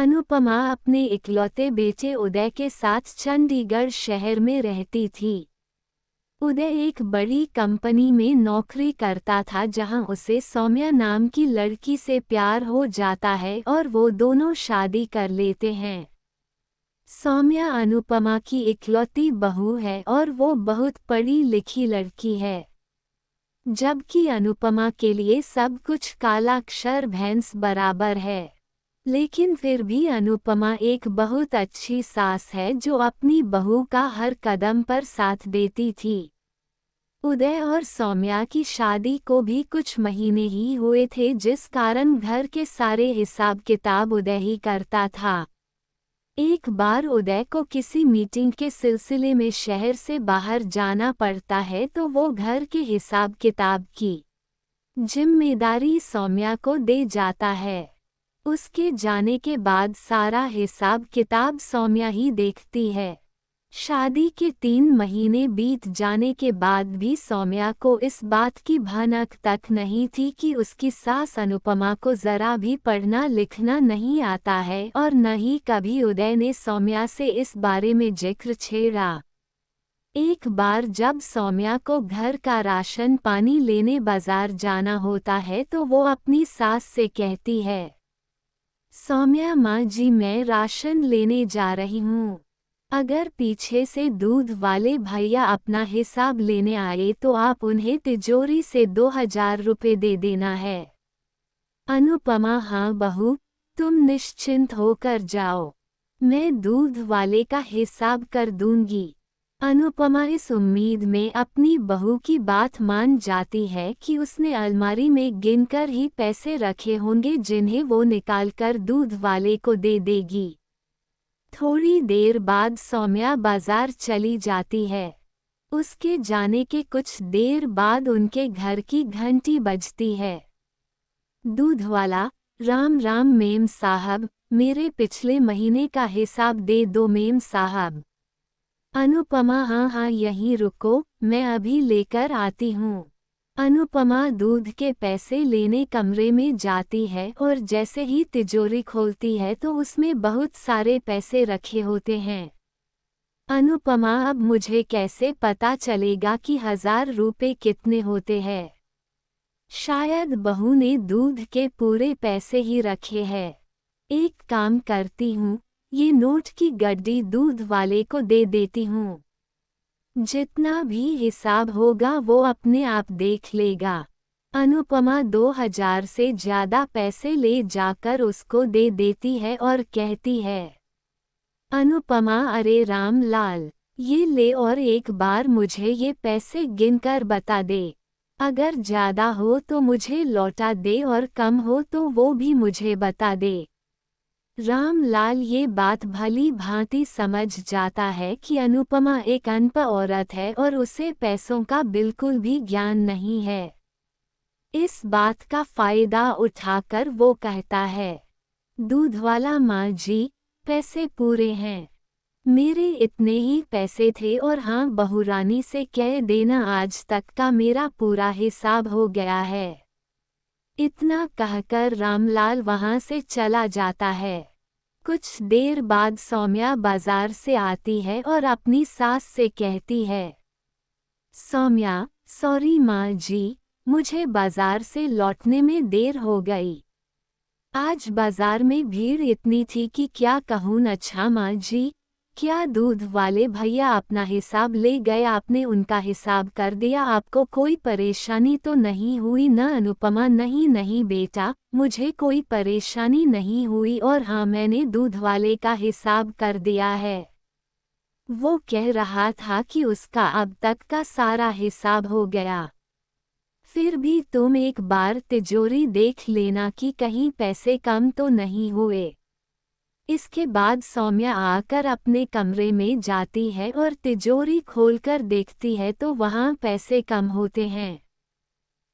अनुपमा अपने इकलौते बेटे उदय के साथ चंडीगढ़ शहर में रहती थी। उदय एक बड़ी कंपनी में नौकरी करता था जहां उसे सौम्या नाम की लड़की से प्यार हो जाता है और वो दोनों शादी कर लेते हैं। सौम्या अनुपमा की इकलौती बहू है और वो बहुत पढ़ी लिखी लड़की है। जबकि अनुपमा के लिए सब कुछ कालाक्षर भैंस बराबर है। लेकिन फिर भी अनुपमा एक बहुत अच्छी सास है जो अपनी बहू का हर कदम पर साथ देती थी। उदय और सौम्या की शादी को भी कुछ महीने ही हुए थे, जिस कारण घर के सारे हिसाब किताब उदय ही करता था। एक बार उदय को किसी मीटिंग के सिलसिले में शहर से बाहर जाना पड़ता है तो वो घर के हिसाब किताब की जिम्मेदारी सौम्या को दे जाता है। उसके जाने के बाद सारा हिसाब किताब सौम्या ही देखती है। शादी के 3 महीने बीत जाने के बाद भी सौम्या को इस बात की भनक तक नहीं थी कि उसकी सास अनुपमा को जरा भी पढ़ना लिखना नहीं आता है और न ही कभी उदय ने सौम्या से इस बारे में जिक्र छेड़ा। एक बार जब सौम्या को घर का राशन पानी लेने बाजार जाना होता है तो वो अपनी सास से कहती है, सौम्या माँ जी मैं राशन लेने जा रही हूँ। अगर पीछे से दूध वाले भैया अपना हिसाब लेने आए तो आप उन्हें तिजोरी से 2000 रुपये दे देना है। अनुपमा हाँ बहू, तुम निश्चिंत होकर जाओ, मैं दूध वाले का हिसाब कर दूंगी। अनुपमा इस उम्मीद में अपनी बहू की बात मान जाती है कि उसने अलमारी में गिनकर ही पैसे रखे होंगे जिन्हें वो निकालकर दूध वाले को दे देगी। थोड़ी देर बाद सौम्या बाजार चली जाती है। उसके जाने के कुछ देर बाद उनके घर की घंटी बजती है। दूधवाला, राम राम मेम साहब, मेरे पिछले महीने का हिसाब दे दो मेम साहब। अनुपमा हाँ हाँ यहीं रुको, मैं अभी लेकर आती हूँ। अनुपमा दूध के पैसे लेने कमरे में जाती है और जैसे ही तिजोरी खोलती है तो उसमें बहुत सारे पैसे रखे होते हैं। अनुपमा अब मुझे कैसे पता चलेगा कि 1000 रुपये कितने होते हैं? शायद बहू ने दूध के पूरे पैसे ही रखे हैं। एक काम करती हूँ, ये नोट की गड्डी दूध वाले को दे देती हूँ। जितना भी हिसाब होगा वो अपने आप देख लेगा। अनुपमा 2000 से ज्यादा पैसे ले जाकर उसको दे देती है और कहती है, अनुपमा अरे राम लाल, ये ले और एक बार मुझे ये पैसे गिनकर बता दे। अगर ज्यादा हो तो मुझे लौटा दे और कम हो तो वो भी मुझे बता दे। रामलाल ये बात भली भांति समझ जाता है कि अनुपमा एक अनपढ़ औरत है और उसे पैसों का बिल्कुल भी ज्ञान नहीं है। इस बात का फायदा उठाकर वो कहता है, दूधवाला माँ जी, पैसे पूरे हैं। मेरे इतने ही पैसे थे और हाँ बहुरानी से कह देना आज तक का मेरा पूरा हिसाब हो गया है। इतना कहकर रामलाल वहां से चला जाता है। कुछ देर बाद सौम्या बाजार से आती है और अपनी सास से कहती है, सौम्या सॉरी माँ जी, मुझे बाजार से लौटने में देर हो गई। आज बाजार में भीड़ इतनी थी कि क्या कहूँ। अच्छा माँ जी, क्या दूध वाले भैया अपना हिसाब ले गए? आपने उनका हिसाब कर दिया? आपको कोई परेशानी तो नहीं हुई न? अनुपमा नहीं नहीं बेटा, मुझे कोई परेशानी नहीं हुई और हाँ मैंने दूध वाले का हिसाब कर दिया है। वो कह रहा था कि उसका अब तक का सारा हिसाब हो गया। फिर भी तुम एक बार तिजोरी देख लेना कि कहीं पैसे कम तो नहीं हुए। इसके बाद सौम्या आकर अपने कमरे में जाती है और तिजोरी खोलकर देखती है तो वहाँ पैसे कम होते हैं।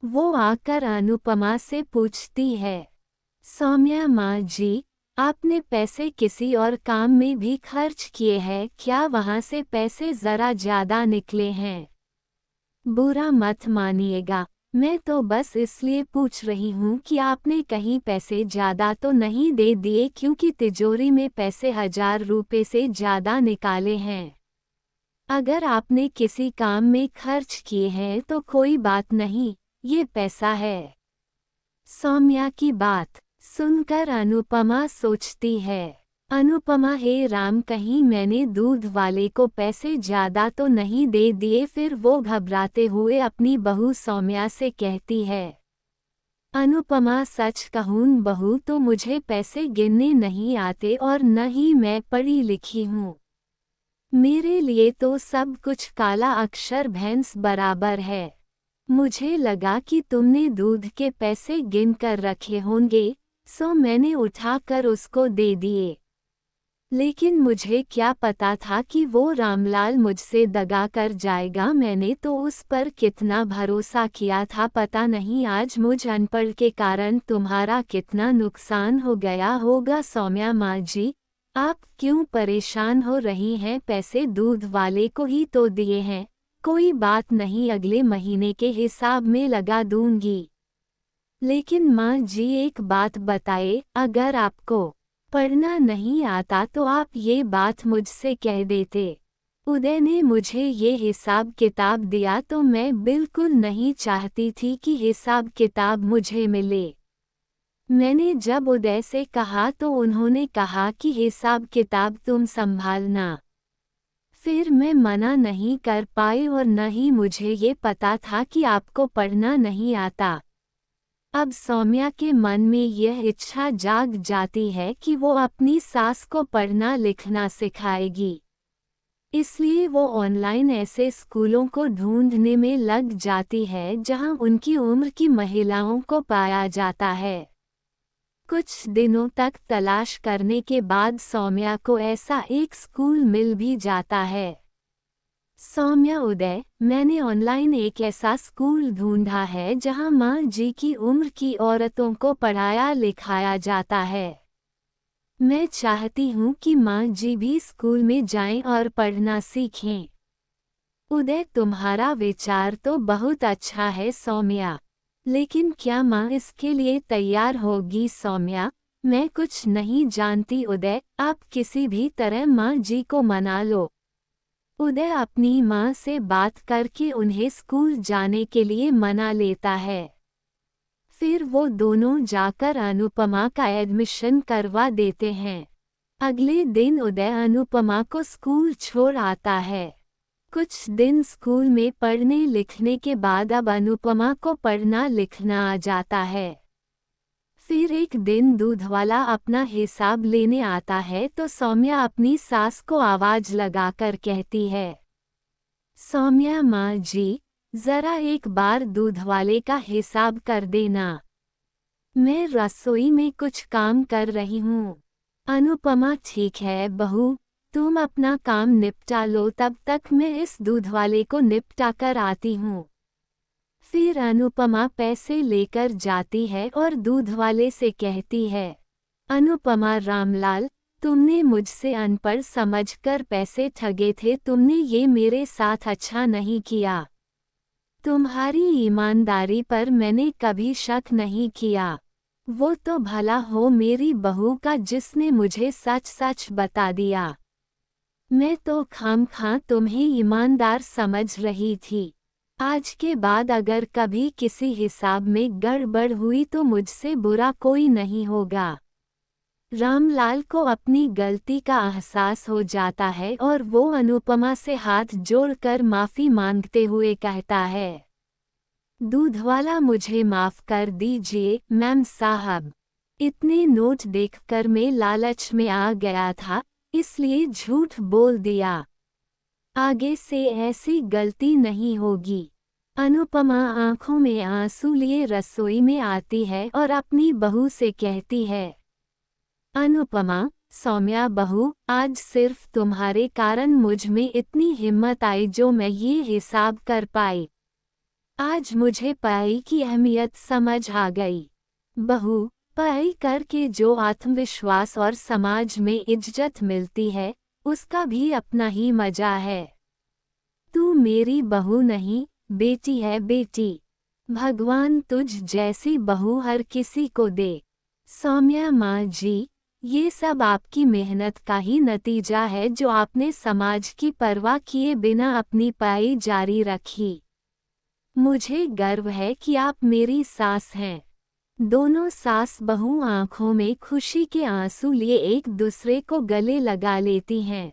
वो आकर अनुपमा से पूछती है, सौम्या माँ जी, आपने पैसे किसी और काम में भी खर्च किए हैं क्या? वहाँ से पैसे ज़रा ज़्यादा निकले हैं। बुरा मत मानिएगा, मैं तो बस इसलिए पूछ रही हूँ कि आपने कहीं पैसे ज़्यादा तो नहीं दे दिए, क्योंकि तिजोरी में पैसे 1000 रुपये से ज़्यादा निकाले हैं। अगर आपने किसी काम में खर्च किए हैं तो कोई बात नहीं, ये पैसा है। सौम्या की बात सुनकर अनुपमा सोचती है, अनुपमा, हे राम, कहीं मैंने दूध वाले को पैसे ज़्यादा तो नहीं दे दिए। फिर वो घबराते हुए अपनी बहू सौम्या से कहती है, अनुपमा, सच कहूँ बहू, तो मुझे पैसे गिनने नहीं आते और न ही मैं पढ़ी लिखी हूँ। मेरे लिए तो सब कुछ काला अक्षर भैंस बराबर है। मुझे लगा कि तुमने दूध के पैसे गिन कर रखे होंगे, सो मैंने उठाकर उसको दे दिए। लेकिन मुझे क्या पता था कि वो रामलाल मुझसे दगा कर जाएगा। मैंने तो उस पर कितना भरोसा किया था, पता नहीं आज मुझ अनपढ़ के कारण तुम्हारा कितना नुकसान हो गया होगा। सौम्या माँ जी, आप क्यों परेशान हो रही हैं? पैसे दूध वाले को ही तो दिए हैं, कोई बात नहीं, अगले महीने के हिसाब में लगा दूंगी। लेकिन माँ जी, एक बात बताए, अगर आपको पढ़ना नहीं आता तो आप ये बात मुझसे कह देते। उदय ने मुझे ये हिसाब किताब दिया तो मैं बिल्कुल नहीं चाहती थी कि हिसाब किताब मुझे मिले। मैंने जब उदय से कहा तो उन्होंने कहा कि हिसाब किताब तुम संभालना। फिर मैं मना नहीं कर पाई और न ही मुझे ये पता था कि आपको पढ़ना नहीं आता। अब सौम्या के मन में यह इच्छा जाग जाती है कि वो अपनी सास को पढ़ना लिखना सिखाएगी। इसलिए वो ऑनलाइन ऐसे स्कूलों को ढूंढने में लग जाती है जहां उनकी उम्र की महिलाओं को पाया जाता है। कुछ दिनों तक तलाश करने के बाद सौम्या को ऐसा एक स्कूल मिल भी जाता है। सौम्या, उदय, मैंने ऑनलाइन एक ऐसा स्कूल ढूंढा है जहां माँ जी की उम्र की औरतों को पढ़ाया लिखाया जाता है। मैं चाहती हूँ कि माँ जी भी स्कूल में जाएं और पढ़ना सीखें। उदय, तुम्हारा विचार तो बहुत अच्छा है सौम्या, लेकिन क्या माँ इसके लिए तैयार होगी? सौम्या, मैं कुछ नहीं जानती उदय, आप किसी भी तरह माँ जी को मना लो। उदय अपनी माँ से बात करके उन्हें स्कूल जाने के लिए मना लेता है। फिर वो दोनों जाकर अनुपमा का एडमिशन करवा देते हैं। अगले दिन उदय अनुपमा को स्कूल छोड़ आता है। कुछ दिन स्कूल में पढ़ने लिखने के बाद अब अनुपमा को पढ़ना लिखना आ जाता है। फिर एक दिन दूधवाला अपना हिसाब लेने आता है तो सौम्या अपनी सास को आवाज लगाकर कहती है, सौम्या माँ जी, जरा एक बार दूधवाले का हिसाब कर देना। मैं रसोई में कुछ काम कर रही हूँ। अनुपमा, ठीक है बहू, तुम अपना काम निपटा लो, तब तक मैं इस दूधवाले को निपटा कर आती हूँ। फिर अनुपमा पैसे लेकर जाती है और दूधवाले से कहती है, अनुपमा, रामलाल, तुमने मुझसे अनपढ़ समझकर पैसे ठगे थे, तुमने ये मेरे साथ अच्छा नहीं किया। तुम्हारी ईमानदारी पर मैंने कभी शक नहीं किया। वो तो भला हो मेरी बहू का जिसने मुझे सच सच बता दिया। मैं तो खामखा तुम्हें ईमानदार समझ रही थी। आज के बाद अगर कभी किसी हिसाब में गड़बड़ हुई तो मुझसे बुरा कोई नहीं होगा। रामलाल को अपनी गलती का एहसास हो जाता है और वो अनुपमा से हाथ जोड़कर माफ़ी मांगते हुए कहता है, दूधवाला, मुझे माफ़ कर दीजिए मैम साहब। इतने नोट देखकर मैं लालच में आ गया था, इसलिए झूठ बोल दिया। आगे से ऐसी गलती नहीं होगी। अनुपमा आंखों में आंसू लिए रसोई में आती है और अपनी बहू से कहती है, अनुपमा, सौम्या बहू, आज सिर्फ तुम्हारे कारण मुझ में इतनी हिम्मत आई जो मैं ये हिसाब कर पाई। आज मुझे पढ़ाई की अहमियत समझ आ गई। बहू, पढ़ाई करके जो आत्मविश्वास और समाज में इज्जत मिलती है, उसका भी अपना ही मजा है। तू मेरी बहू नहीं, बेटी है बेटी। भगवान तुझ जैसी बहू हर किसी को दे। सौम्या माँ जी, ये सब आपकी मेहनत का ही नतीजा है जो आपने समाज की परवाह किए बिना अपनी पढ़ाई जारी रखी। मुझे गर्व है कि आप मेरी सास हैं। दोनों सास बहू आंखों में खुशी के आंसू लिए एक दूसरे को गले लगा लेती हैं।